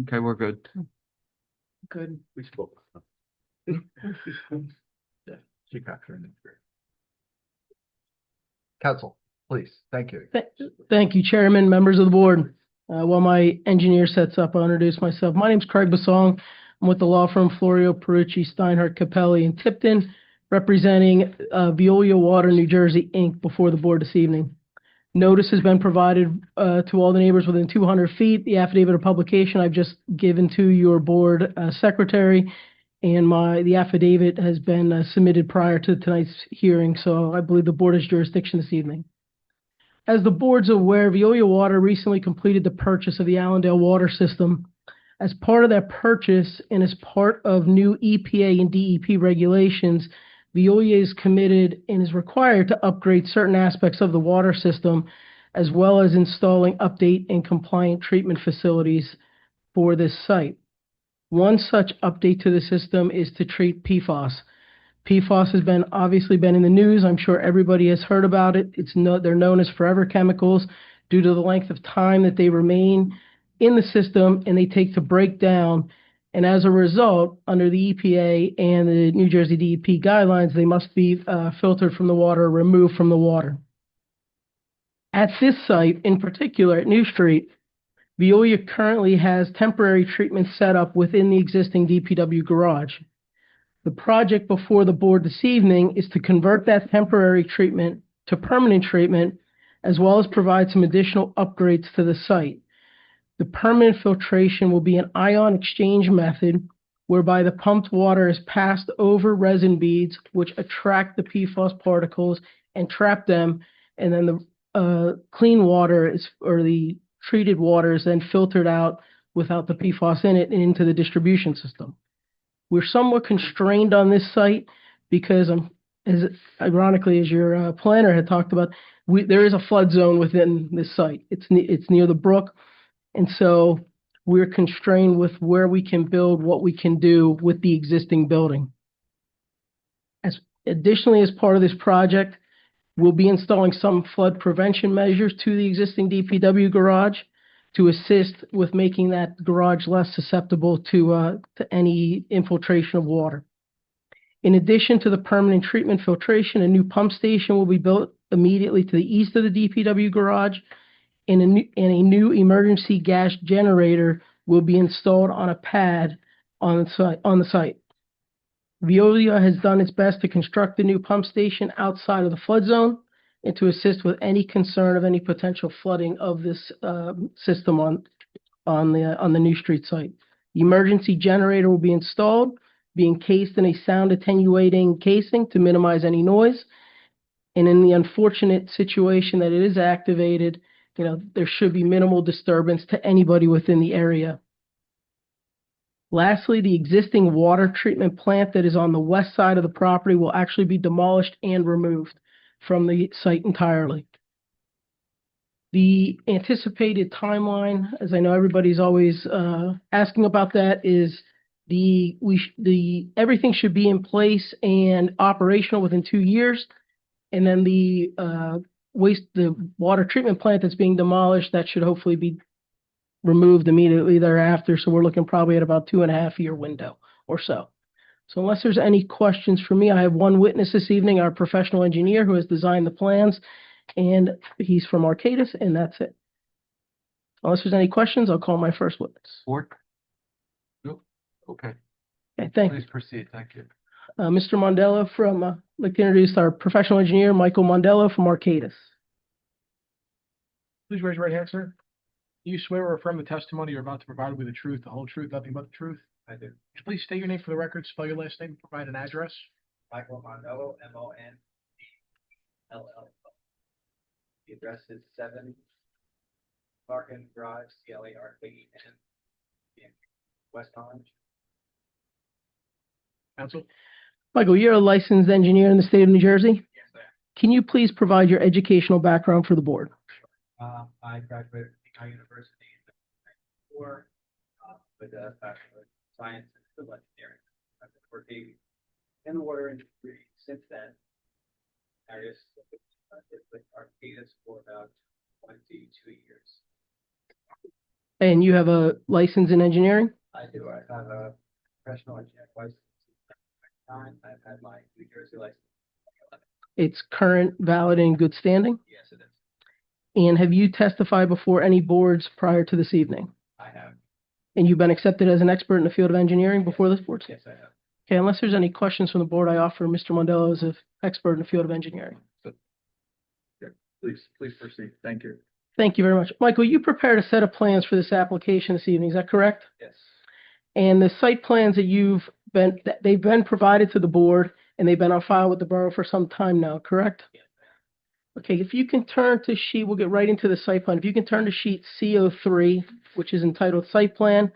Okay, we're good. Good. We spoke. Yeah, she captured it. Council, please. Thank you. Thank you, Chairman, members of the board. While my engineer sets up, I'll introduce myself. My name's Craig Basong. I'm with the law firm Florio Perucci, Steinhardt, Capelli, and Tipton, representing Veolia Water New Jersey, Inc. before the board this evening. Notice has been provided to all the neighbors within 200 feet. The affidavit of publication I've just given to your board secretary, and the affidavit has been submitted prior to tonight's hearing, so I believe the board has jurisdiction this evening. As the board's aware, Veolia Water recently completed the purchase of the Allendale water system. As part of that purchase and as part of new EPA and DEP regulations, Veolia is committed and is required to upgrade certain aspects of the water system, as well as installing update and compliant treatment facilities for this site. One such update to the system is to treat PFAS. PFAS has obviously been in the news. I'm sure everybody has heard about it. They're known as forever chemicals due to the length of time that they remain in the system and they take to break down. And as a result, under the EPA and the New Jersey DEP guidelines, they must be filtered from the water, removed from the water. At this site, in particular at New Street, Veolia currently has temporary treatment set up within the existing DPW garage. The project before the board this evening is to convert that temporary treatment to permanent treatment, as well as provide some additional upgrades to the site. The permanent filtration will be an ion exchange method whereby the pumped water is passed over resin beads, which attract the PFAS particles and trap them, and then the clean water or the treated water is then filtered out without the PFAS in it and into the distribution system. We're somewhat constrained on this site because, as ironically as your planner had talked about, there is a flood zone within this site. It's near the brook, and so we're constrained with where we can build, what we can do with the existing building. Additionally, as part of this project, we'll be installing some flood prevention measures to the existing DPW garage to assist with making that garage less susceptible to any infiltration of water. In addition to the permanent treatment filtration, a new pump station will be built immediately to the east of the DPW garage, and a new emergency gas generator will be installed on a pad on the site. Veolia has done its best to construct the new pump station outside of the flood zone and to assist with any concern of any potential flooding of this system on the New Street site. The emergency generator will be installed, be encased in a sound attenuating casing to minimize any noise. And in the unfortunate situation that it is activated, there should be minimal disturbance to anybody within the area. Lastly, the existing water treatment plant that is on the west side of the property will actually be demolished and removed from the site entirely. The anticipated timeline, as I know everybody's always asking about that, is everything should be in place and operational within 2 years, and then the water treatment plant that's being demolished, that should hopefully be removed immediately thereafter. So we're looking probably at about 2.5 year window or so. So unless there's any questions for me, I have one witness this evening, our professional engineer who has designed the plans, and he's from Arcadis, and that's it. Unless there's any questions, I'll call my first witness. Board? Nope. Okay. Okay, thank you. Please proceed. Thank you. Mr. Mondello I'd like to introduce our professional engineer, Michael Mondello from Arcadis. Please raise your right hand, sir. Do you swear or affirm the testimony you're about to provide will be the truth, the whole truth, nothing but the truth? I do. Please state your name for the record, spell your last name, provide an address. Michael Mondello, Mondello. The address is 7 Larkin Drive, CLARKEN, in West Orange. Counsel? Michael, you're a licensed engineer in the state of New Jersey. Yes, sir. Can you please provide your educational background for the board? I graduated from University in 1994 with a Bachelor of Science in Civil Engineering. I've been working in the water industry since then. Various with Arcadis for about 22 years. And you have a license in engineering? I do. I have a professional engineer license. I've had my New Jersey license. It's current, valid, and in good standing? Yes, it is. And have you testified before any boards prior to this evening? I have. And you've been accepted as an expert in the field of engineering before this board? Yes, I have. Okay, unless there's any questions from the board, I offer Mr. Mondello as an expert in the field of engineering. Please proceed. Thank you. Thank you very much. Michael, you prepared a set of plans for this application this evening, is that correct? Yes. And the site plans they've been provided to the board and they've been on file with the borough for some time now, correct? Yes. Okay, if you can turn to we'll get right into the site plan. If you can turn to sheet CO3, which is entitled Site Plan.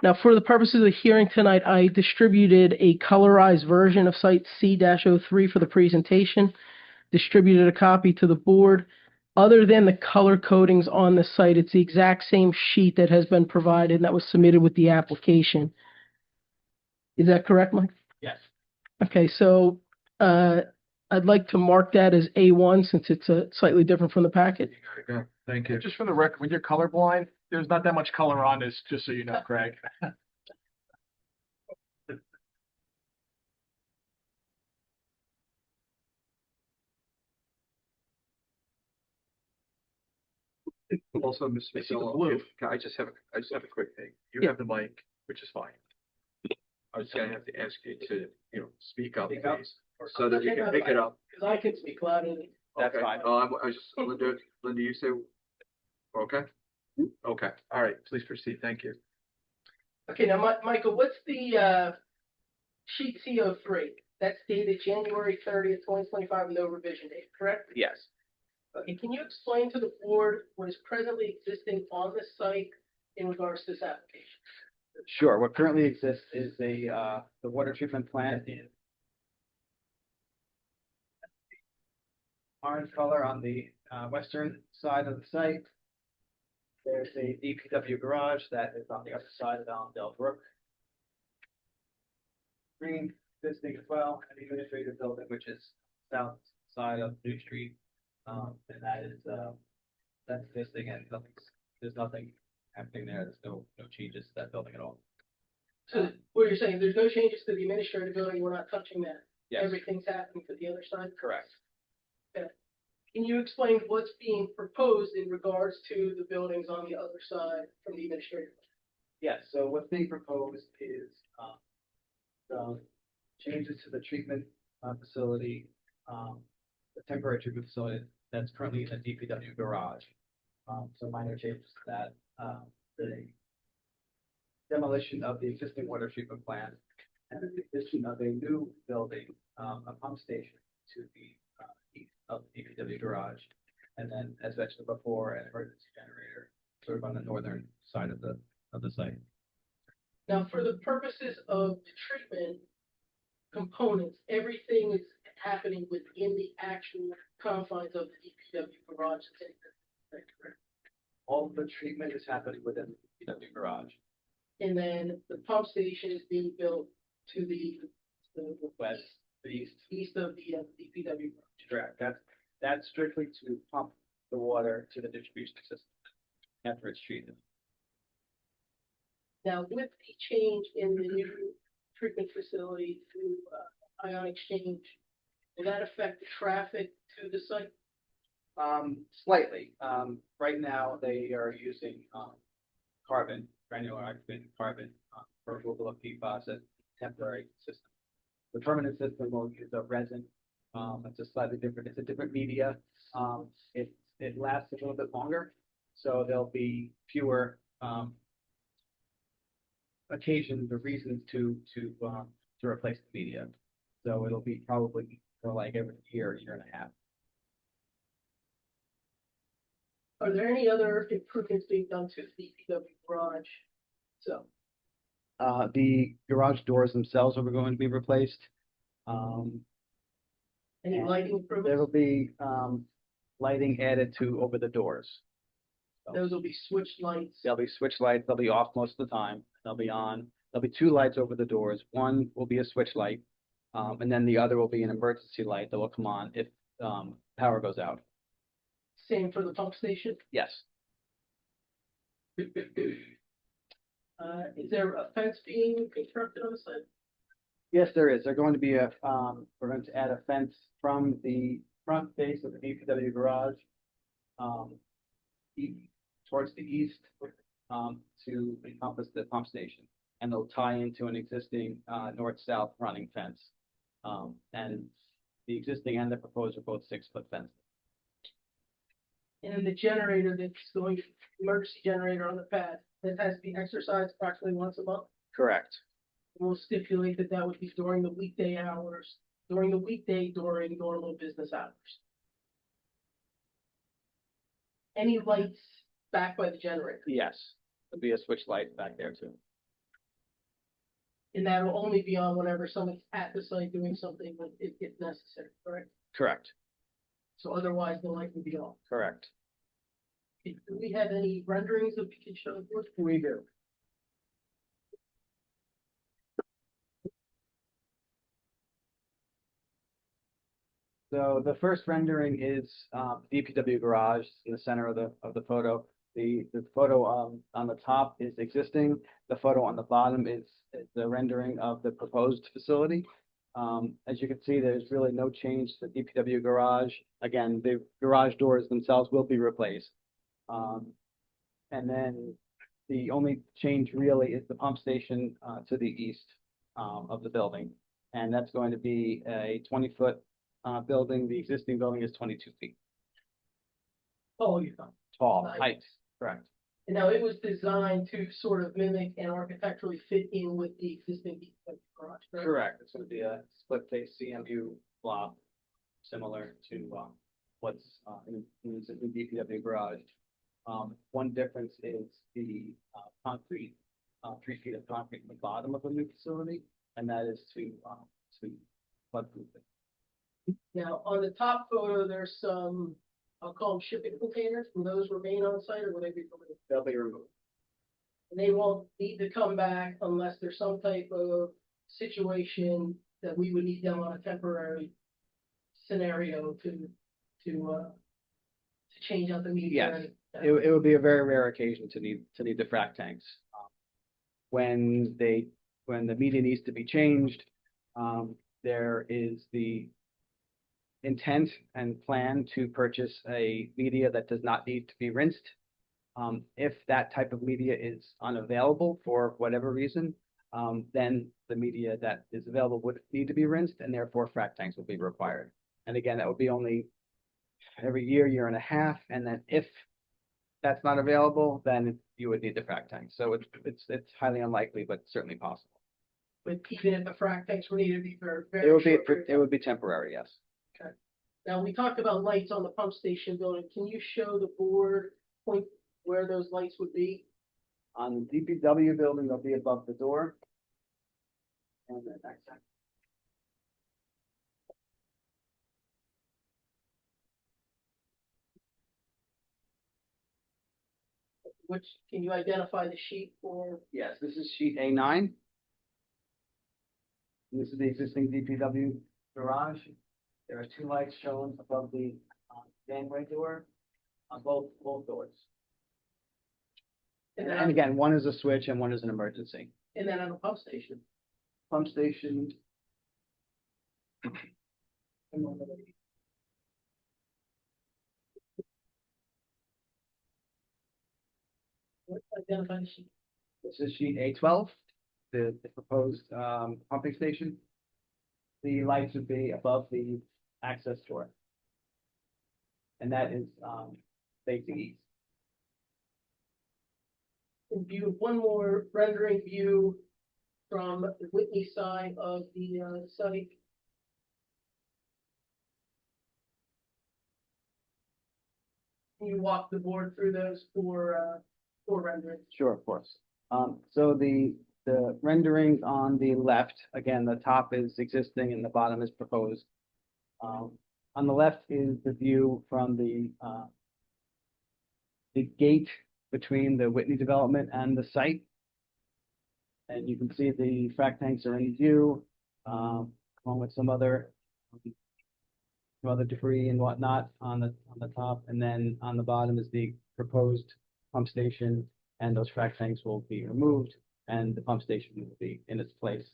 Now, for the purposes of the hearing tonight, I distributed a colorized version of site C-03 for the presentation, distributed a copy to the board. Other than the color codings on the site, it's the exact same sheet that has been provided and that was submitted with the application. Is that correct, Mike? Yes. Okay, so I'd like to mark that as A1 since it's slightly different from the packet. Yeah, thank you. Just for the record, when you're colorblind, there's not that much color on this, just so you know, Craig. Also, Mr. I see the Mazzello, blue. I just have a quick thing. You Yeah. have the mic, which is fine. I was gonna have to ask you to, speak up, Speak up? please, so that we can pick it up. Because I can speak loudly. That's Okay. fine. I was just, Linda, you say, okay? Okay, all right, please proceed, thank you. Okay, now, Michael, what's the sheet CO3? That's dated January 30th, 2025, no revision date, correct? Yes. Okay, can you explain to the board what is presently existing on the site in regards to this application? Sure. What currently exists is the water treatment plant in orange color on the western side of the site. There's a DPW garage that is on the other side of Allendale Brook. Green existing as well, and the administrative building, which is south side of New Street. And that's existing and there's nothing happening there. There's no changes to that building at all. So what you're saying, there's no changes to the administrative building, we're not touching that? Yes, Everything's happening to the other side? correct. Can you explain what's being proposed in regards to the buildings on the other side from the administrative? Yes, so what's being proposed is, some changes to the treatment, facility, the temporary treatment facility that's currently in the DPW garage. Some minor changes to that, the demolition of the existing water treatment plant and the addition of a new building, a pump station to the, east of the DPW garage. And then, as mentioned before, an emergency generator sort of on the northern side of the site. Now, for the purposes of the treatment components, everything is happening within the actual confines of the DPW garage. Is that correct? All of the treatment is happening within the DPW garage. And then the pump station is being built to the West, the east of the DPW garage. correct. That's strictly to pump the water to the distribution system after it's treated. Now, with the change in the new treatment facility to ion exchange, will that affect the traffic to the site? Slightly. Right now, they are using, carbon, granular activated carbon, for removal of PFAS as temporary system. The permanent system will use a resin. It's a slightly different, it's a different media. It lasts a little bit longer, so there'll be fewer, occasions or reasons to replace the media. So it'll be probably for like every year and a half. Are there any other improvements being done to the DPW garage? So, The garage doors themselves are going to be replaced. any lighting There will improvements? be, lighting added to over the doors. Those will be switched lights. There'll be switch lights, they'll be off most of the time, they'll be on. There'll be two lights over the doors. One will be a switch light, and then the other will be an emergency light that will come on if, power goes out. Same for the pump station. Yes. Is there a fence being constructed on the site? Yes, there is. They're going to be we're going to add a fence from the front face of the DPW garage, um, towards the east, to encompass the pump station. And they'll tie into an existing, north-south running fence. And the existing and the proposed are both 6-foot fences. And the generator that's going, emergency generator on the pad, that has to be exercised approximately once a month? Correct. We'll stipulate that that would be during the weekday hours, during the weekday, during normal business hours. Any lights back by the generator? Yes, there'll be a switch light back there too. And that'll only be on whenever someone's at the site doing something if necessary, correct? Correct, So otherwise, the light would be off. correct. Do we have any renderings that we can show? We do. So the first rendering is DPW garage in the center of the photo. The photo on the top is existing. The photo on the bottom is the rendering of the proposed facility. As you can see, there's really no change to the DPW garage. Again, the garage doors themselves will be replaced. And then the only change really is the pump station to the east of the building. And that's going to be a 20-foot building. The existing building is 22 feet Oh, you're fine. tall, Nice. height, correct. And now it was designed to sort of mimic and architecturally fit in with the existing garage, correct? Correct. It's going to be a split face CMU block, similar to what's in the existing DPW garage. One difference is the concrete, 3 feet of concrete in the bottom of the new facility, and that is to floodproof it. Now, on the top photo, there's some, I'll call them shipping containers. Will those remain on site or will they be removed? They'll be removed. And they won't need to come back unless there's some type of situation that we would need them on a temporary scenario to change out the media. Yes. It would be a very rare occasion to need the frac tanks. When the media needs to be changed, there is the intent and plan to purchase a media that does not need to be rinsed. If that type of media is unavailable for whatever reason, then the media that is available would need to be rinsed, and therefore frac tanks will be required. And again, that would be only every year and a half, and then if that's not available, then you would need the frac tank. So it's highly unlikely, but certainly possible. But even if the frac tanks were needed to be for a very It would be short period of it would be temporary, yes. Now, we talked about lights on the pump station building. Can you show the board point where those lights would be? On the DPW building, they'll be above the door. And then next time. Which, can you identify the sheet for? Yes, this is sheet A9. And this is the existing DPW garage. There are 2 lights shown above the gangway door on both doors. And And then, again, one is a switch and one is an emergency. and then on the pump station. Pump station, Identify the sheet. this is sheet A12, the proposed pumping station. The lights would be above the access door. And that is facing east. In view, one more rendering view from the Whitney side of the site. Can you walk the board through those for rendering? Sure, of course. So the renderings on the left, again, the top is existing and the bottom is proposed. On the left is the view from the gate between the Whitney development and the site. And you can see the frac tanks are in view, along with some other debris and whatnot on the top. And then on the bottom is the proposed pump station and those frac tanks will be removed, and the pump station will be in its place.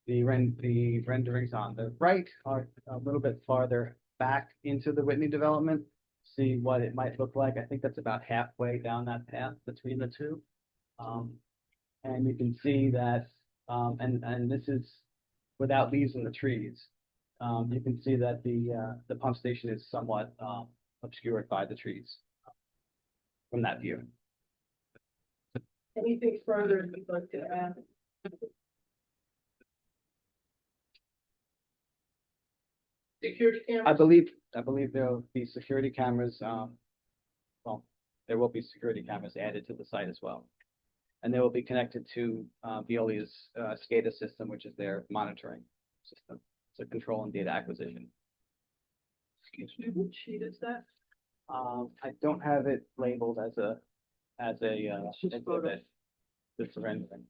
The renderings on the right are a little bit farther back into the Whitney development. See what it might look like. I think that's about halfway down that path between the two. And you can see that, and this is without leaves in the trees. You can see that the pump station is somewhat obscured by the trees from that view. Anything further you'd like to add? Security I cameras? believe there will be security cameras, well, there will be security cameras added to the site as well. And they will be connected to Veolia's SCADA system, which is their monitoring system. So control and data acquisition. Excuse me, which sheet is that? I don't have it labeled as a exhibit. This rendering.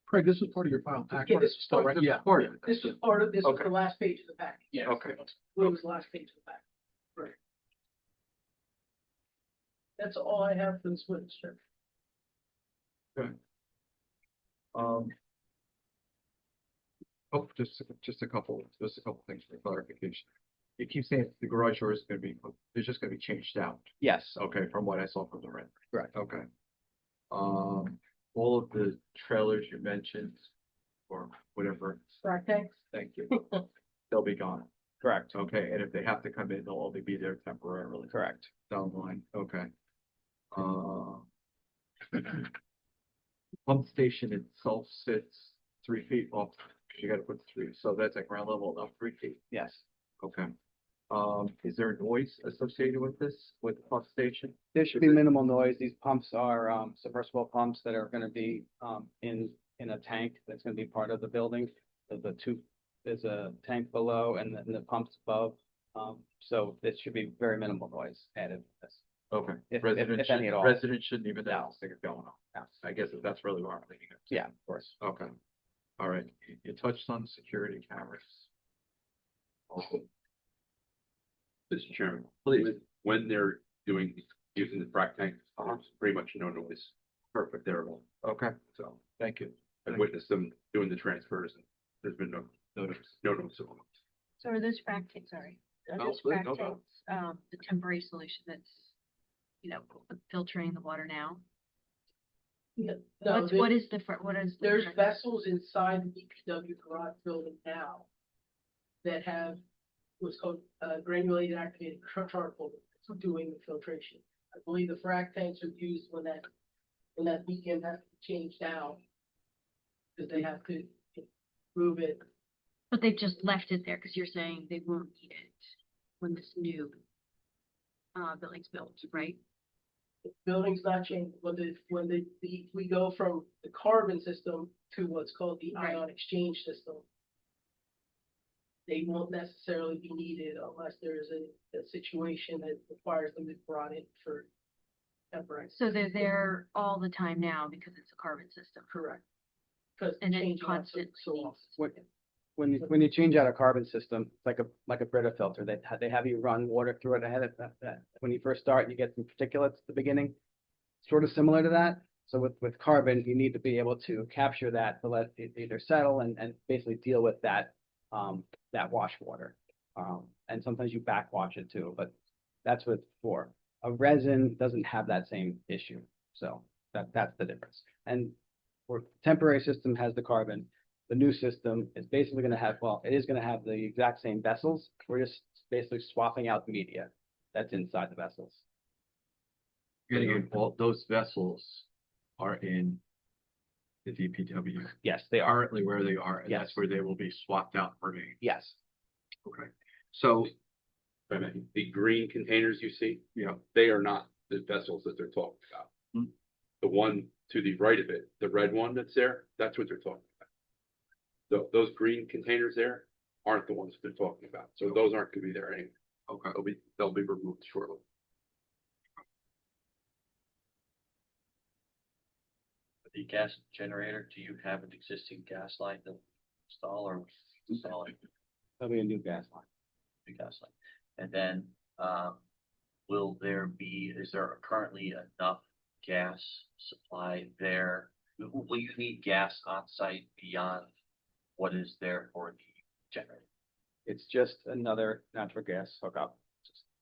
Craig, this was part of your file pack. Yeah, this is Still, part right? of the- Yeah. This was part of, this was Okay. the last page of the packet. Yeah. Okay. It was the last page of the packet. Right. That's all I have for this witness, sir. Oh, just a couple things for clarification. You keep saying the garage door is gonna be, it's just gonna be changed out, Yes, okay, from what I saw from the rent. correct. Okay. All of the trailers you mentioned, or whatever, Frac tanks? thank you, they'll be gone, Correct. okay, and if they have to come in, they'll only be there temporarily. Correct. Down the line, okay. Pump station itself sits 3 feet off, you gotta put 3, so that's at ground level, about 3 feet, Yes. okay. Is there noise associated with this, with the pump station? There should be minimal noise. These pumps are submersible pumps that are gonna be in a tank that's gonna be part of the building. There's a tank below and then the pumps above. So it should be very minimal noise added to this. Okay. If Residents any at all. residents shouldn't even know No. this thing is going on. I guess if that's really what I'm thinking of. Yeah, of course. Okay, all right, you touched on security cameras. Mr. Chairman, Please. when they're using the frac tank, pretty much no noise. Perfect there. Okay, So thank you. I've witnessed them doing the transfers and there's been no noticeable. So are those frac tanks, sorry, are No, those no frac problem. tanks, the temporary solution that's, filtering the water now? No, What is the, what is? the there's frac- vessels inside the DPW garage building now that have what's called granulated activated charcoal doing the filtration. I believe the frac tanks are used when that beacon has to be changed out because they have to move it. But they've just left it there because you're saying they won't need it when this new building's built, right? The building's not changed, we go from the carbon system to what's called the Right. ion exchange system. They won't necessarily be needed unless there's a situation that requires them to be brought in for temporary. So they're there all the time now because it's a carbon system. Correct. Because And it changing out constantly so often. When you change out a carbon system, it's like a Brita filter, they have you run water through it ahead of that. When you first start, you get some particulates at the beginning, sort of similar to that. So with carbon, you need to be able to capture that to let it either settle and basically deal with that wash water. And sometimes you backwash it too, but that's what it's for. A resin doesn't have that same issue, so that's the difference. And for temporary system has the carbon. The new system is basically going to have, it is going to have the exact same vessels. We're just basically swapping out the media that's inside the vessels. Getting in, all those vessels are in the DPW. Yes, they are. Currently where they are, and Yes. that's where they will be swapped out and remain. Yes, Okay, so, The green containers you see, yeah, they are not the vessels that they're talking about. Hmm. The one to the right of it, the red one that's there, that's what they're talking about. Those green containers there aren't the ones that they're talking about. So those aren't gonna be there anyway. okay. They'll be removed shortly. The gas generator, do you have an existing gas line to install or install a that'll be a new gas line. new gas line? And then, is there currently enough gas supply there? Will you need gas on site beyond what is there for the generator? It's just another natural gas hookup.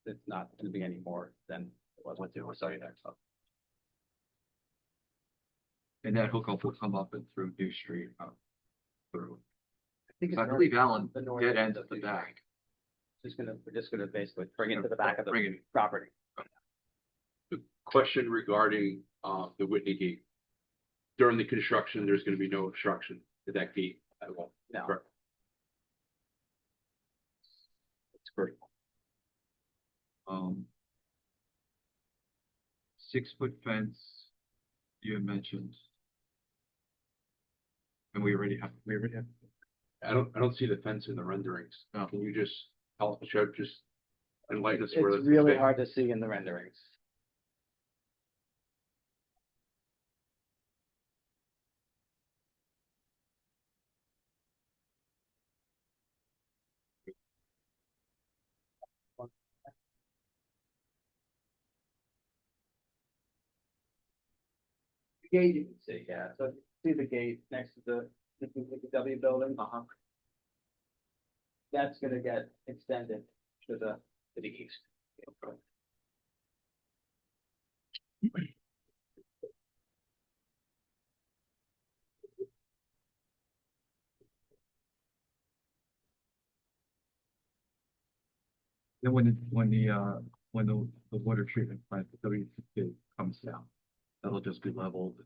It's not gonna be any more than it was. What there was already there, so. And that hookup will come up and through New Street, through. I think I believe Allen the north dead end ends of at the New back. We're just gonna basically bring it to the back of Bring the it. property. The question regarding, the Whitney gate. During the construction, there's gonna be no obstruction to that gate at all. No. Correct. That's great. 6-foot fence, you had mentioned. And we already have. I don't see the fence in the renderings. No. Can you just help, just enlighten us It's where that's? really hard to see in the renderings. The gate you can see, yeah, so see the gate next to the W building? That's gonna get extended to the east. Then when the water treatment plant, the WTP comes down, that'll just be leveled.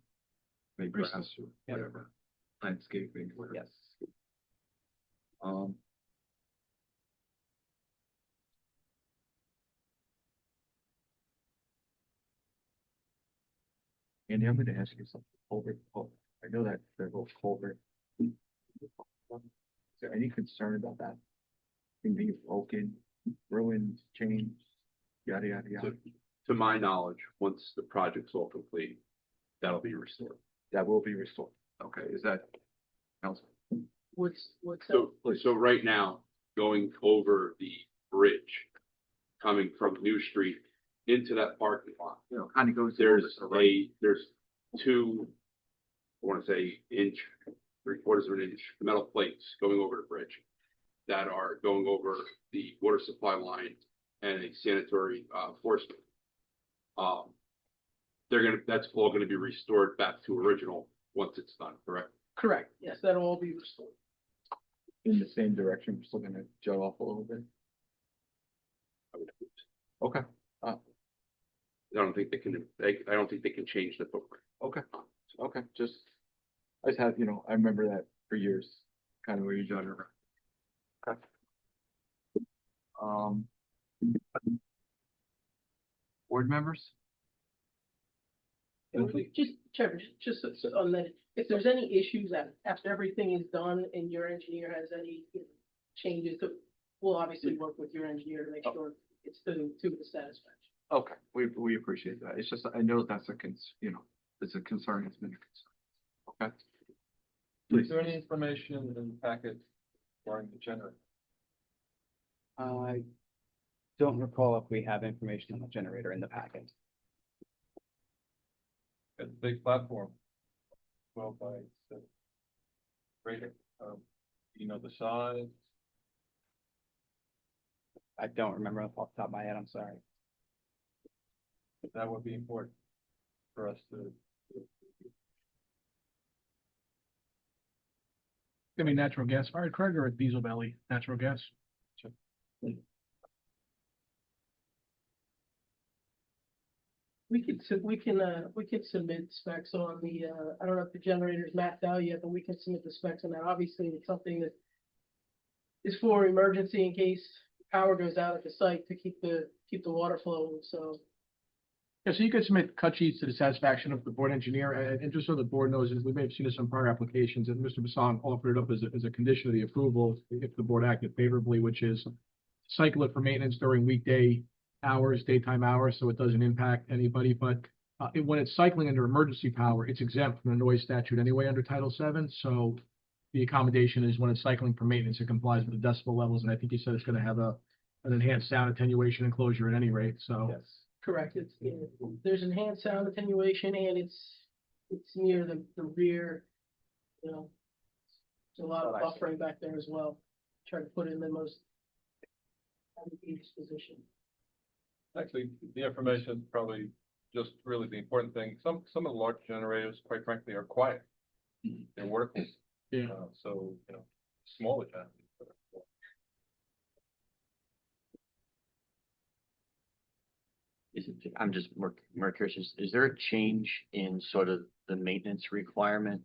Maybe grass or whatever, landscaping, whatever. Yes. Andy, I'm gonna ask you something. I know that they're both culvert. Is there any concern about that? Can be broken, ruined, changed, yada, yada, yada. To my knowledge, once the project's all complete, that'll be restored. That will be restored. Okay, is that? Council? What's So right now, going over the bridge, coming from New Street into that parking lot, You know, kind of goes. there's two, I want to say inch, 3/4 of an inch, metal plates going over the bridge that are going over the water supply line and a sanitary, force main. That's all gonna be restored back to original once it's done, correct? correct? Yes, that'll all be restored. In the same direction, we're still gonna jut off a little bit. Okay, I don't think they can change the footprint. okay, just, I just have, I remember that for years, kind of where you jut around. Okay. Board members? And we just, Trevor, just on that, if there's any issues after everything is done and your engineer has any changes, we'll obviously work with your engineer to make sure it's to the satisfaction. Okay, we appreciate that. It's just, I know that's it's a concern, it's been a concern. Okay. Is there any information in the packet regarding the generator? I don't recall if we have information on the generator in the packet. It's a big platform. 12 by 6. Rated, the size. I don't remember off the top of my head, I'm sorry. That would be important for us to. Gonna be natural gas fired, Craig, or a diesel belly, natural gas? We can submit specs on the, I don't know if the generator's mapped out yet, but we can submit the specs on that. Obviously, it's something that is for emergency in case power goes out at the site to keep the water flowing, so. Yeah, so you could submit cut sheets to the satisfaction of the board engineer, and just so the board knows, we may have seen this on prior applications, and Mr. Bassan offered it up as a condition of the approval if the board acted favorably, which is cycle it for maintenance during weekday hours, daytime hours, so it doesn't impact anybody, but when it's cycling under emergency power, it's exempt from the noise statute anyway under Title VII, so the accommodation is when it's cycling for maintenance, it complies with the decibel levels, and I think you said it's gonna have a an enhanced sound attenuation enclosure at any rate, so. Yes. Correct, there's enhanced sound attenuation and it's near the rear, you know. There's a lot of What I see. buffering back there as well, try to put it in the most advantageous position. Actually, the information is probably just really the important thing. Some of the large generators, quite frankly, are quiet. They're water cooled. Yeah. So, smaller generators. I'm just more curious, is there a change in sort of the maintenance requirement,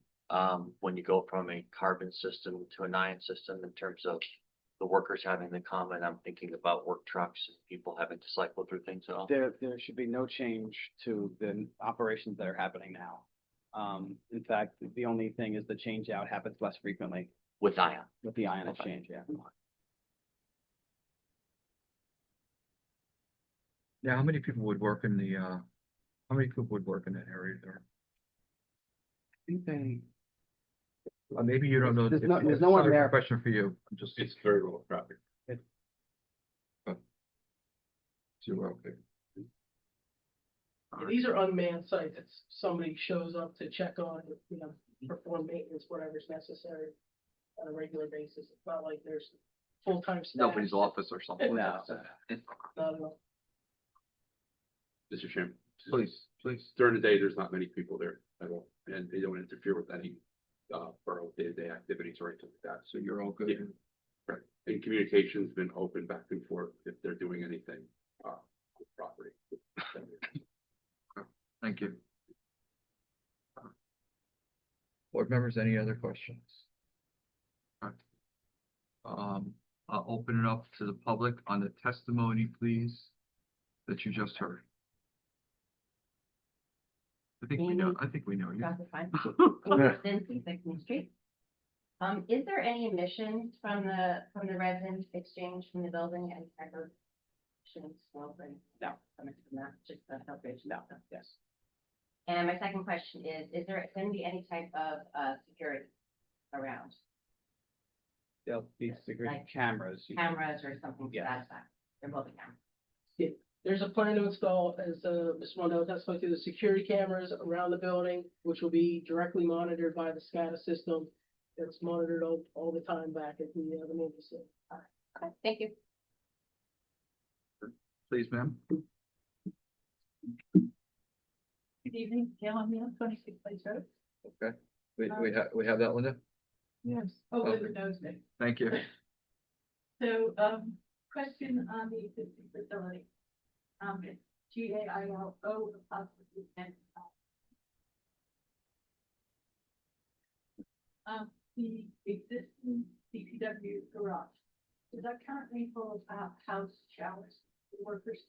when you go from a carbon system to an ion system in terms of the workers having the comment? I'm thinking about work trucks and people having to cycle through things at all. There should be no change to the operations that are happening now. In fact, the only thing is the change out happens less frequently With ion. with the ion Okay. exchange, yeah. Yeah, how many people would work in the, how many people would work in that area there? I think they, Maybe you don't know. There's if- no- there's it's no one not a there. Question for you, I'm just. It's very little traffic. Too okay. These are unmanned sites, it's somebody shows up to check on, perform maintenance, whatever's necessary on a regular basis, it's not like there's full-time staff. Nobody's office or something. no, Not at all. Mr. Chairman. Please. During the day, there's not many people there at all, and they don't interfere with any, borough day-to-day activities or anything like that. So you're all good. Yeah. Right. And communication's been open back and forth if they're doing anything, with property. Thank you. Board members, any other questions? I'll open it up to the public on the testimony, please, that you just heard. I think we know you. Dr. Fine. Lindsay, Sixth Street. Is there any emissions from the residence exchange from the building and type of emissions, smoke, or No. coming from that, just the filtration? no, yes. And my second question is there going to be any type of, security around, There'll be security Like cameras. cameras or something to Yes. that effect? There will be cameras. There's a plan to install, as Mr. Mondo testified to, the security cameras around the building, which will be directly monitored by the SCADA system. That's monitored all the time back at the main facility. Okay, thank you. Please, ma'am. Good evening, Gail O'Neill, 26 Place Road. Okay, we have that, Linda? Yes. Oh, with the nose name. Thank you. So, question on the existing facility. It's GAILO apostrophe N. The existing DPW garage, is that currently full of house showers for workers?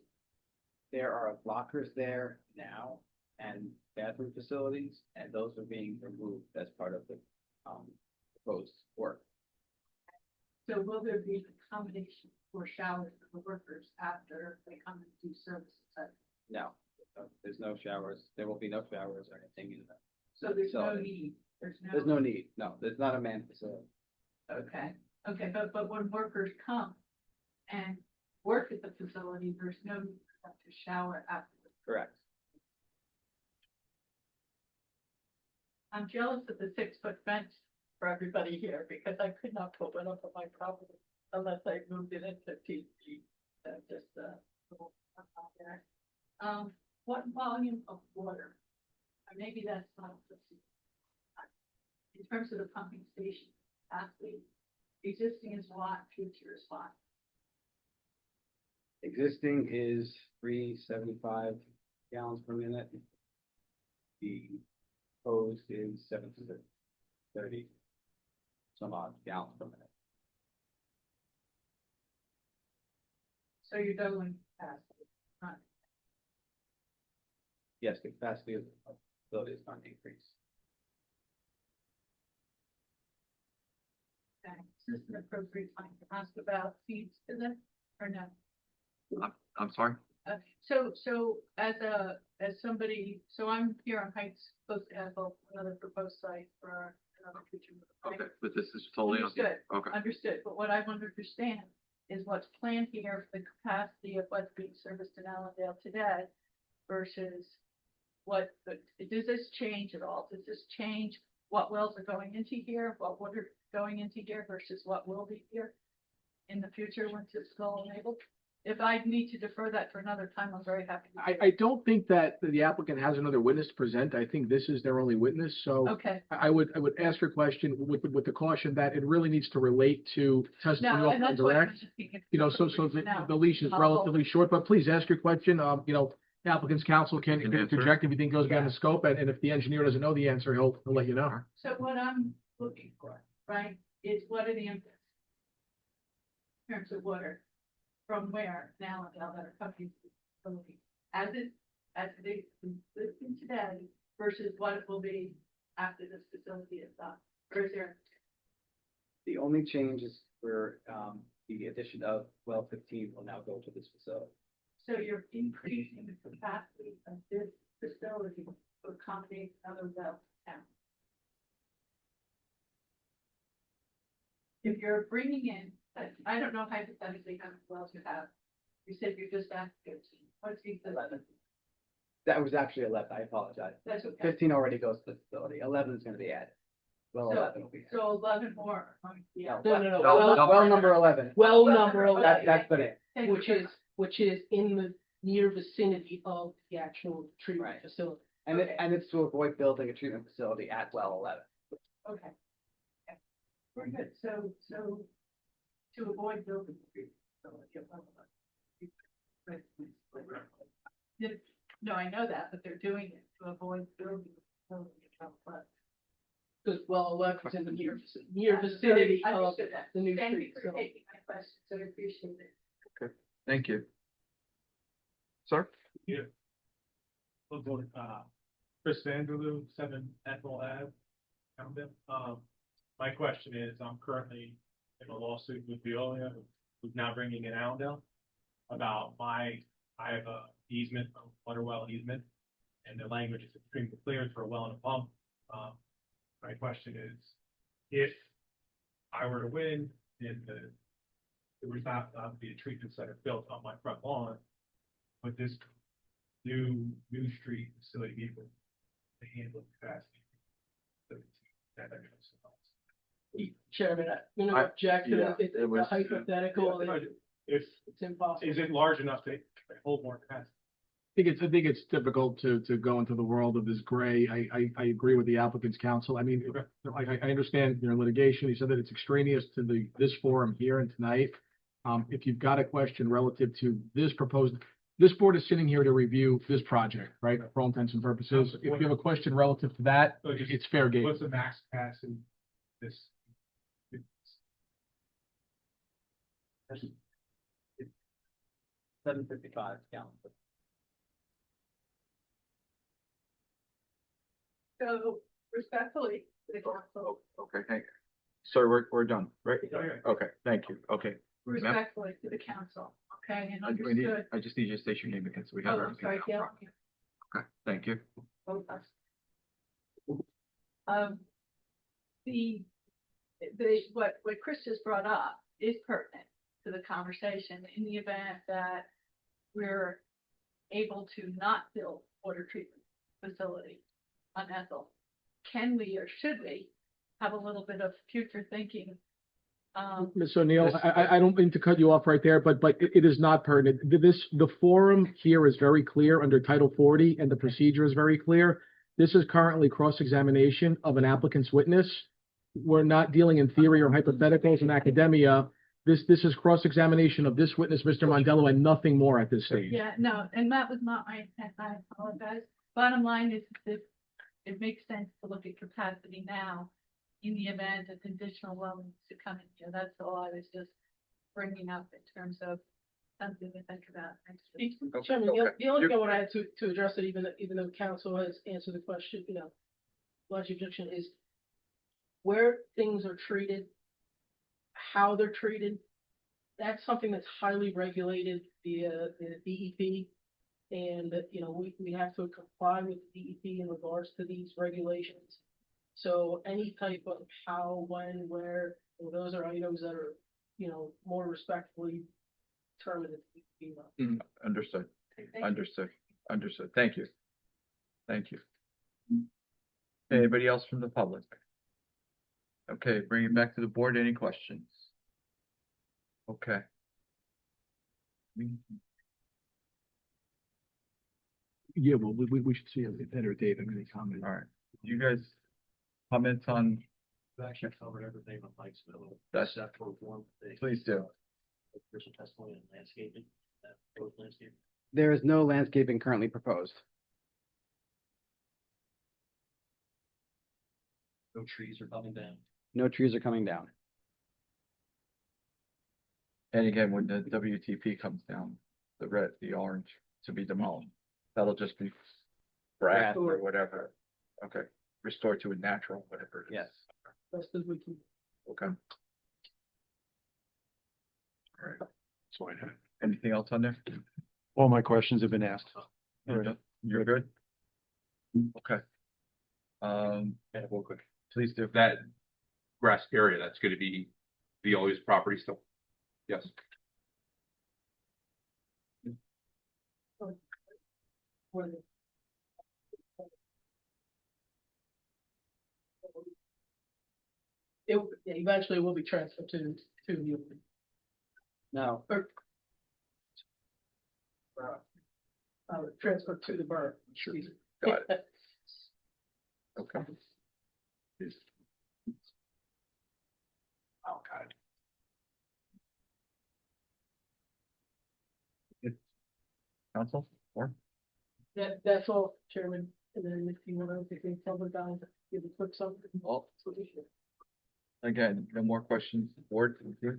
There are lockers there now and bathroom facilities, and those are being removed as part of the, proposed work. So will there be an accommodation for showers for the workers after they come and do services? No, there's no showers. There will be no showers or anything in the. So there's no facility. need, There's no need. No, there's not a manned facility. Okay, but when workers come and work at the facility, there's no need for them to shower afterwards. Correct. I'm jealous of the 6-foot fence for everybody here because I could not put one up on my property unless I moved it in 15 feet. Just little up there. What volume of water? Or maybe that's not the in terms of the pumping station capacity. Existing is what, future is what? Existing is 375 gallons per minute. The proposed is 730 some odd gallons per minute. So you're doubling capacity, not Yes, the capacity of the facility is going to increase. okay. Is this an appropriate time to ask about feeds to them or no? I'm sorry? So as somebody, so I'm here on Heights, close to Ethel, another proposed site for another future. Okay, but this is totally. Understood. Okay. Understood, but what I want to understand is what's planned here for the capacity of what's being serviced in Allendale today versus does this change at all? Does this change what wells are going into here, what water going into here versus what will be here in the future once it's all enabled? If I need to defer that for another time, I'm very happy. to do I don't think that the applicant has another witness to present. I think this is their only witness, so. that. Okay. I would ask your question with the caution that it really needs to relate to testimony No, off and on that's what I'm direct. just thinking. You know, so the leash is relatively short, but please ask your question. You know, the applicant's counsel can interject if you think goes beyond the scope, and if the engineer doesn't know the answer, he'll let you know. So what I'm looking for, right, is what are the impacts in terms of water from where now that are coming to the facility as it existing today versus what it will be after this facility is done? Or is there? The only change is where, the addition of well 15 will now go to this facility. So you're increasing the capacity of this facility to accommodate another well town. If you're bringing in, I don't know hypothetically how many wells you have. You said you just asked 15. What's the 11? That was actually 11, I apologize. That's okay. 15 already goes to the facility, 11 is gonna be added. Well, So- 11 will be added. So 11 more. Yeah. No. Well, number 11. Well number 11. That's the name. Thank you Which very is, much. which is in the near vicinity of the actual treatment Right. facility. And it's to avoid building a treatment facility at well 11. Okay. Yeah. Very good. So to avoid building. No, I know that, but they're doing it to avoid building. Because well 11 is in the near vicinity I of understood that. the new Thank street. you for So taking my question, so I appreciate it. Thank you. Sir? Chris Vanderloo, 7 Ethel Ave, Camden. My question is, I'm currently in a lawsuit with Veolia, who's now bringing in Allendale, about I have a easement, a water well easement, and the language is extremely clear for a well and a pump. My question is, if I were to win and there was not to be a treatment center built on my front lawn, would this new street facility be able to handle capacity? Chairman, I'm gonna I- object to yeah, that. It's it a was- hypothetical. If, It's impossible. is it large enough to hold more capacity? I think it's difficult to go into the world of this gray. I agree with the applicant's counsel. I mean, I understand your litigation. He said that it's extraneous to this forum here and tonight. If you've got a question relative to this proposed, this board is sitting here to review this project, right? For all intents and purposes. If you have a question relative to that, it's fair game. What's the max capacity? This. 755 gallons. So respectfully, to the council, Okay, thank you. Sir, we're done, right? Okay. Okay, thank you. Okay. respectfully to the council, okay, and We need- understood. I just need you to state your name again, so we have Oh, I'm everything. sorry, down. Gail. Okay, thank you. Both us. The, what Chris just brought up is pertinent to the conversation in the event that we're able to not build water treatment facility on Ethel. Can we or should we have a little bit of future thinking? Ms. O'Neill, I don't mean to cut you off right there, but it is not pertinent. The forum here is very clear under Title 40 and the procedure is very clear. This is currently cross-examination of an applicant's witness. We're not dealing in theory or hypotheticals in academia. This is cross-examination of this witness, Mr. Mondello, and nothing more at this stage. Yeah, no, and that was not my intent, I apologize. Bottom line is that it makes sense to look at capacity now in the event of additional well needs to come in here. That's all I was just bringing up in terms of something to think about next week. Chairman, Okay. the only thing I want to add to address it, even though council has answered the question, large objection is where things are treated, how they're treated. That's something that's highly regulated via the DEP. And, we have to comply with the DEP in regards to these regulations. So any type of how, when, where, those are items that are, more respectfully determine it. Understood, understood. Thank you. Anybody else from the public? Okay, bring it back to the board. Any questions? Okay. Yeah, well, we should see a better date and any comment. All right. You guys comment on, We've actually covered everything on Pikesville. That's- except for one thing. please do. There's a testimony on landscaping, both landscaping. There is no landscaping currently proposed. No trees are coming down. No trees are coming down. And again, when the WTP comes down, the orange to be demolished, that'll just be grass or whatever. Okay, restored to a natural, whatever it is. Yes. Best as we can. Okay. All right. So I have, anything else on there? All my questions have been asked. You're good? Okay. And real quick, Please do. that grass area, that's gonna be Veolia's property still? Yes. It eventually will be transferred to you. No. Transferred to the borough. Sure. Got it. Okay. Please. Oh, God. Council, or? That's all, Chairman, and then if you want to take any public down, give a quick summary. Well, again, no more questions, board. Please.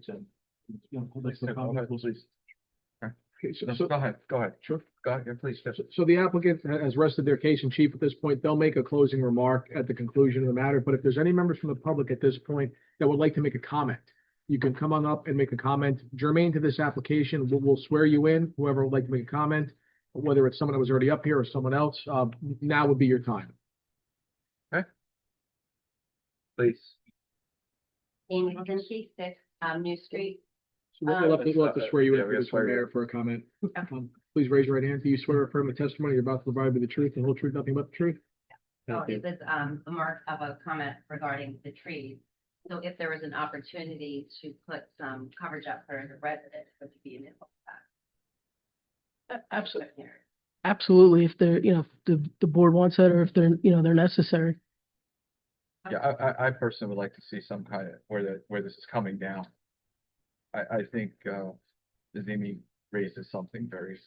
Okay, No, so, Go ahead. sure. Go ahead, yeah, please. Yes. So the applicant has rested their case in chief at this point. They'll make a closing remark at the conclusion of the matter, but if there's any members from the public at this point that would like to make a comment, you can come on up and make a comment germane to this application. We'll swear you in, whoever would like to make a comment, whether it's someone that was already up here or someone else, now would be your time. Please. Amy Linsky, 6, New Street. So we'll have to swear you in Yeah, we for gotta this swear one, you in. Mayor, for a comment. Please raise your right hand. Do you swear or affirm the testimony you're about to provide with the truth, the whole truth, nothing but the truth? Oh, Thank you. it was, a mark of a comment regarding the trees. So if there was an opportunity to put some coverage up for the residents, would you be amenable to Absolutely, that? absolutely. If they're, if the board wants that, or if they're, they're necessary. Yeah, I personally would like to see some kind of, where this is coming down. I think, Nazimi raises something very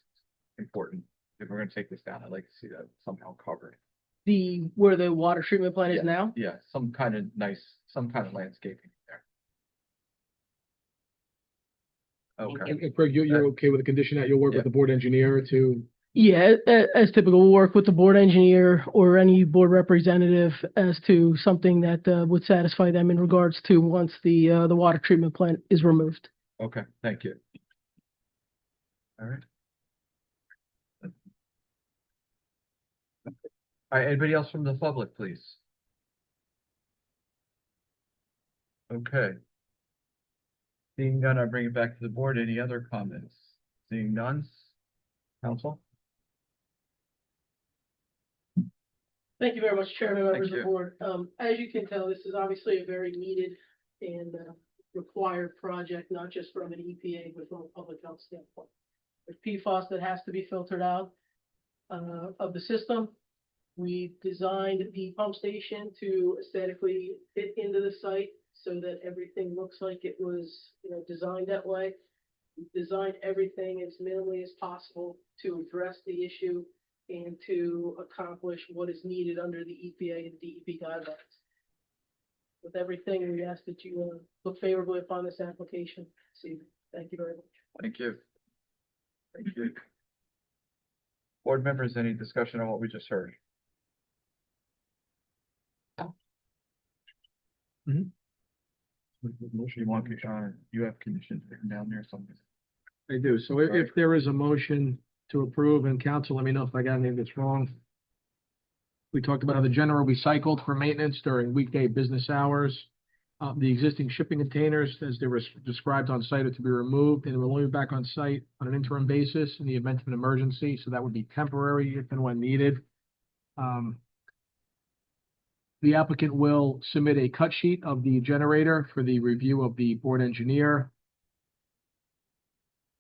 important. If we're gonna take this down, I'd like to see that somehow covered. Where the water treatment plant is now? Yeah, some kind of landscaping there. Okay, And Craig, you're okay with the condition that you'll work Yeah. with the board engineer to, Yeah, as typical, we'll work with the board engineer or any board representative as to something that would satisfy them in regards to once the water treatment plant is removed. okay, thank you. All right. All right, anybody else from the public, please? Okay. Seeing none, I bring it back to the board. Any other comments? Seeing none? Council? Thank you very much, Chairman, members of you. the board. As you can tell, this is obviously a very needed and required project, not just from an EPA, but from a public health standpoint. There's PFAS that has to be filtered out of the system. We designed the pump station to aesthetically fit into the site so that everything looks like it was, designed that way. We designed everything as minimally as possible to address the issue and to accomplish what is needed under the EPA and DEP guidelines. With everything, we ask that you look favorably upon this application. Thank you very much. Thank you. Thank you. Board members, any discussion on what we just heard? You want, you have conditions written down there, something? I do. So if there is a motion to approve, and council, let me know if I got anything that's wrong. We talked about how the general recycled for maintenance during weekday business hours. The existing shipping containers, as they were described on site, are to be removed, and will only be back on site on an interim basis in the event of an emergency, so that would be temporary if and when needed. The applicant will submit a cut sheet of the generator for the review of the board engineer.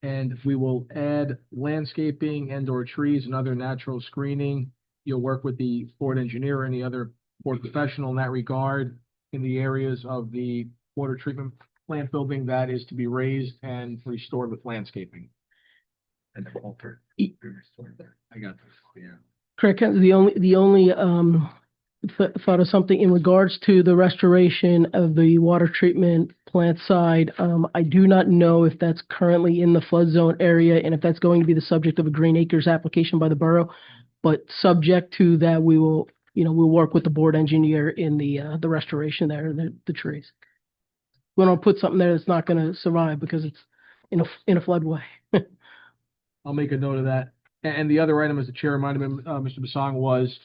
And we will add landscaping and or trees and other natural screening. You'll work with the board engineer or any other board professional in that regard in the areas of the water treatment plant building that is to be raised and restored with landscaping. And the altar. E- be restored there. I got this, yeah. Correct. The only thought of something in regards to the restoration of the water treatment plant side. I do not know if that's currently in the flood zone area and if that's going to be the subject of a Green Acres application by the borough. But subject to that, we'll work with the board engineer in the restoration there, the trees. We don't put something there that's not going to survive because it's in a floodway. I'll make a note of that. And the other item, as the chair reminded me, Mr. Basang, was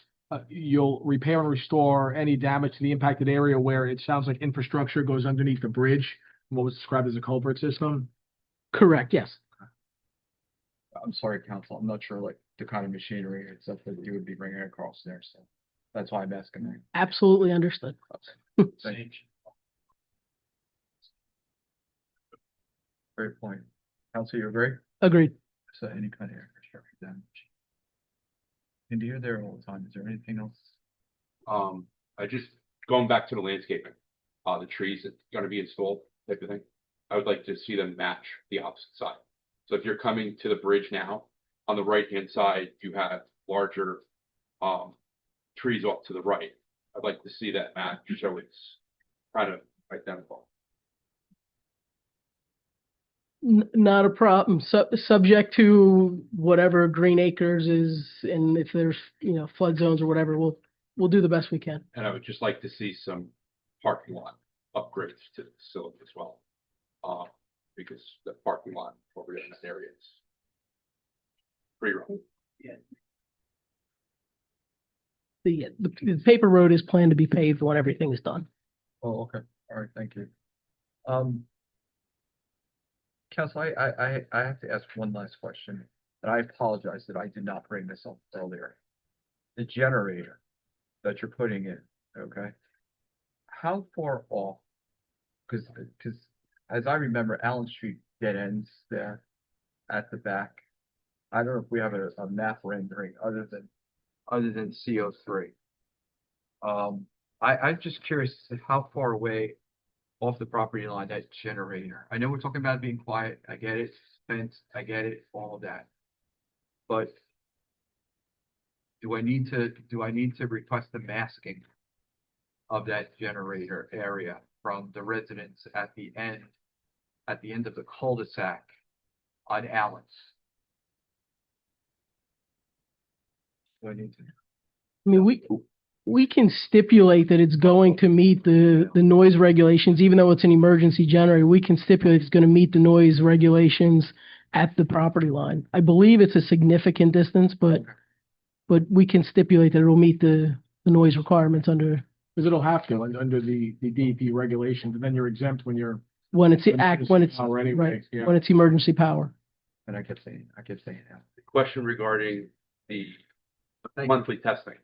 you'll repair and restore any damage to the impacted area where it sounds like infrastructure goes underneath the bridge, what was described as a culvert system. Correct. Yes. I'm sorry, council, I'm not sure like the kind of machinery and stuff that you would be bringing across there, so that's why I'm asking that. Absolutely understood. Thank you. Great point. Council, you agree? Agreed. So any kind of infrastructure damage. And you're there all the time. Is there anything else? I just, going back to the landscaping, the trees that are gonna be installed, type of thing. I would like to see them match the opposite side. So if you're coming to the bridge now, on the right-hand side, you have larger, trees off to the right. I'd like to see that match, so it's kind of identical. Not a problem. Subject to whatever Green Acres is, and if there's, flood zones or whatever, we'll do the best we can. And I would just like to see some parking lot upgrades to the facility as well. Because the parking lot over there in that area is pretty rough. The paper road is planned to be paved when everything is done. Oh, okay. All right, thank you. Council, I have to ask one last question, and I apologize that I did not bring this up earlier. The generator that you're putting in, okay? How far off? Because as I remember, Allen Street dead ends there at the back. I don't know if we have a map rendering other than CO3. I'm just curious as to how far away off the property line that generator. I know we're talking about being quiet. I get it, fence. I get it, all of that. But do I need to request the masking of that generator area from the residents at the end of the cul-de-sac on Allen's? Do I need to? I mean, we can stipulate that it's going to meet the noise regulations, even though it's an emergency generator. We can stipulate it's going to meet the noise regulations at the property line. I believe it's a significant distance, but we can stipulate that it will meet the noise requirements under. Because it'll have to, under the DEP regulations, and then you're exempt when you're. When it's Power anyway, right, yeah. when it's emergency power. And I kept saying that. Question regarding the monthly testing.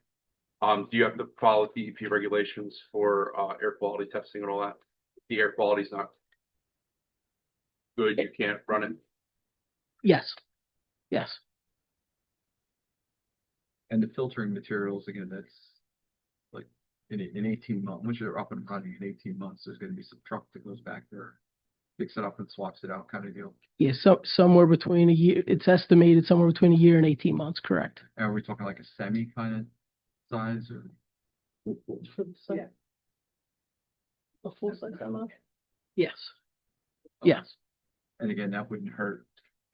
Do you have to follow DEP regulations for air quality testing and all that? If the air quality is not good, you can't run it. Yes. And the filtering materials, again, that's like in 18 months, once you're up and running in 18 months, there's going to be some truck that goes back there, picks it up and swaps it out kind of deal. Yeah, somewhere between a year, it's estimated somewhere between a year and 18 months, correct? Are we talking like a semi kind of size or? Yeah. A full size demo? Yes. Yes. And again, that wouldn't hurt.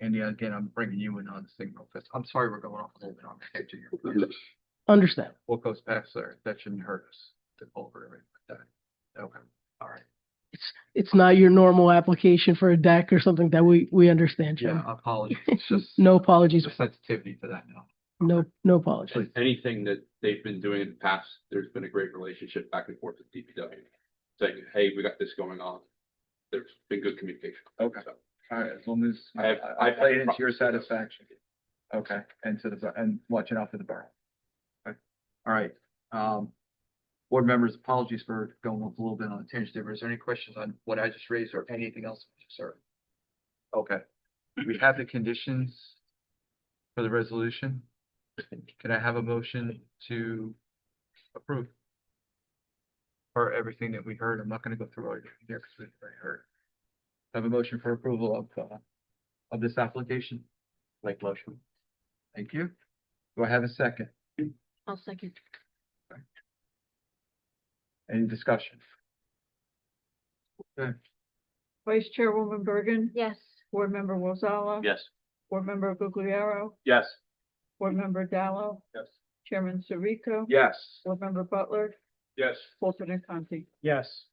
And again, I'm bringing you in on this thing real fast. I'm sorry we're going off a little bit on the edge of your. Understand. What goes past there, that shouldn't hurt us to over everything like that. Okay, all right. It's not your normal application for a deck or something that we understand, Jim. Yeah, apologies. It's just. No apologies. There's sensitivity to that now. No apologies. Anything that they've been doing in the past, there's been a great relationship back and forth with DPW. saying, hey, we got this going on. There's been good communication. Okay. So, All right, as long as I I have play it no into your problem with that. satisfaction. Okay, and to the, and watching out for the borough. Okay, all right, board members, apologies for going off a little bit on a tangent there. Is there any questions on what I just raised or anything else, sir? Okay, we have the conditions for the resolution. Can I have a motion to approve? For everything that we heard, I'm not gonna go through all here because we've already heard. Have a motion for approval of this application. Make motion. Thank you. Do I have a second? I'll second. Any discussion? Okay, Vice Chairwoman Bergen, Yes. Board Member Wolzala. Yes. Board Member Guglielmo, Yes. Board Member Dallo, Yes. Chairman Sirico. yes. Board Member Butler, Yes. alternate Conti. Yes.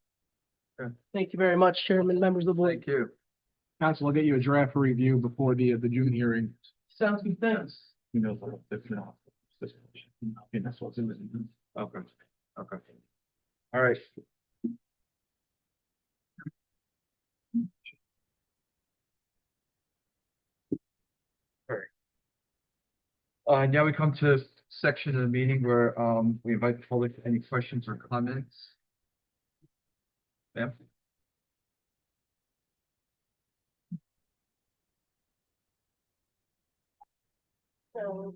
Thank you very much, Chairman, members of the board. Thank you. Council will get you a draft for review before the June hearing. Sounds good, thanks. You know, if not, that's what's in it. Okay, okay. All right. All right. Now we come to section of the meeting where, we invite the public to any questions or comments. Ma'am? So,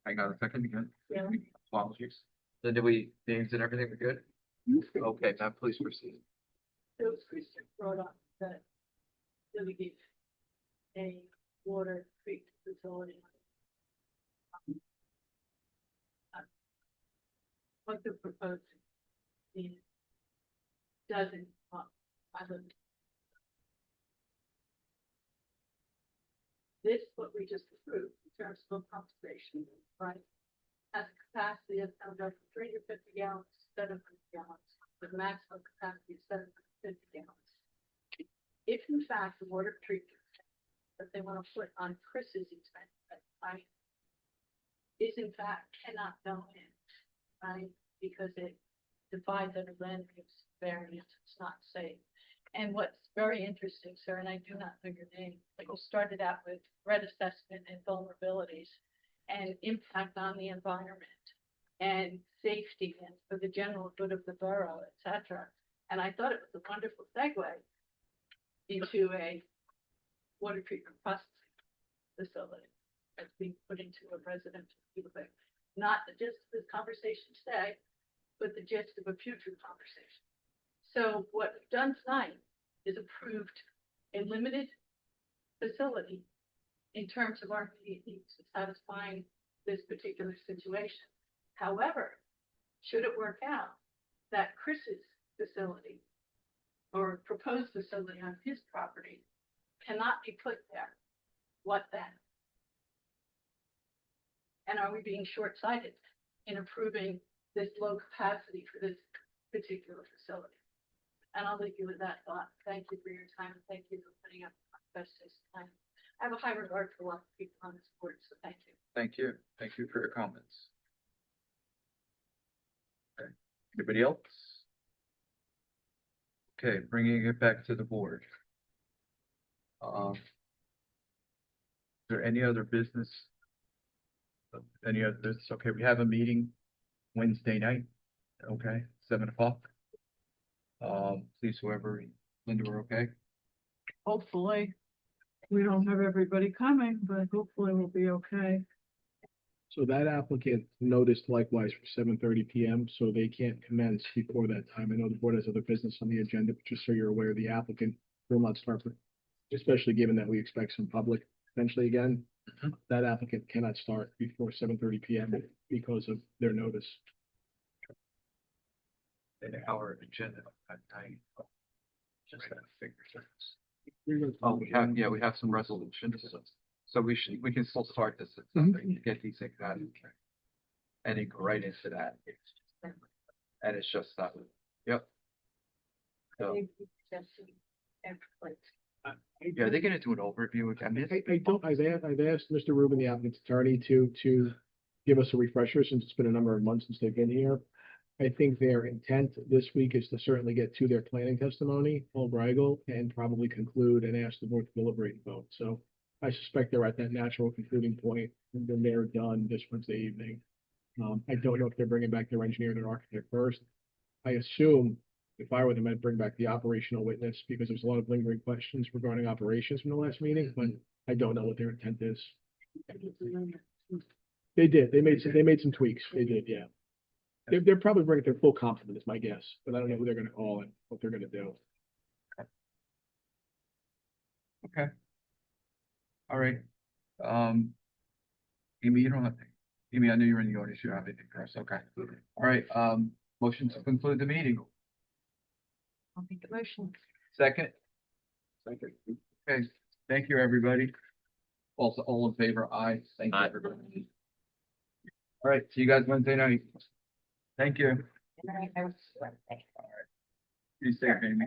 Hang on a second again. yeah. Apologies. So did we, names and everything, we're good? Okay, now please proceed. So Christian brought up that delegate a water treatment facility. What they're proposing is doesn't, I don't. This, what we just approved in terms of conservation, right? Has a capacity of about 350 gallons, 700 gallons, with maximum capacity of 750 gallons. If in fact the water treatment that they want to put on Chris's expense, right, is in fact cannot go in, right, because it divides under land use variance, it's not safe. And what's very interesting, sir, and I do not know your name, like we started out with threat assessment and vulnerabilities and impact on the environment and safety and for the general good of the borough, et cetera. And I thought it was a wonderful segue into a water treatment processing facility that's being put into a residential building. Not the gist of this conversation today, but the gist of a future conversation. So what we've done tonight is approved a limited facility in terms of our immediate needs of satisfying this particular situation. However, should it work out that Chris's facility or proposed facility on his property cannot be put there, what then? And are we being short-sighted in approving this low capacity for this particular facility? And I'll leave you with that thought. Thank you for your time. Thank you for putting up with this time. I have a high regard for a lot of people on this board, so thank you. Thank you. Thank you for your comments. Okay. Anybody else? Okay, bringing it back to the board. Is there any other business? Any other business? Okay, we have a meeting Wednesday night. Okay, 7 o'clock. Please, whoever, Linda, we're okay? Hopefully, we don't have everybody coming, but hopefully we'll be okay. So that applicant noticed likewise for 7:30 PM, so they can't commence before that time. I know the board has other business on the agenda, but just so you're aware, the applicant will not start, especially given that we expect some public potentially again. That applicant cannot start before 7:30 PM because of their notice. An hour agenda at night. Just gotta figure this. Oh, we have some resolutions, so we can still start this at something to get these things out. And then go right into that. And it's just that, yep. So, yeah, they're gonna do an overview again. I've asked Mr. Rubin, the applicant's attorney, to give us a refresher since it's been a number of months since they've been here. I think their intent this week is to certainly get to their planning testimony, Paul Breigel, and probably conclude and ask the board to deliberate and vote. So I suspect they're at that natural concluding point, and then they're done this Wednesday evening. I don't know if they're bringing back their engineer and their architect first. I assume if I were them, I'd bring back the operational witness because there's a lot of lingering questions regarding operations from the last meeting, but I don't know what their intent is. They did. They made some tweaks. They did, yeah. They're probably bringing their full complement is my guess, but I don't know who they're gonna call and what they're gonna do. Okay. All right. Amy, you don't have, Amy, I know you're in the audience, you don't have anything for us, okay. All right, motion to conclude the meeting, I'll make the motion. second? Second. Okay, thank you, everybody. Also, all in favor, aye, thank you, Aye. everybody. All right, see you guys Wednesday night. Thank you. And I was. Be safe, Amy.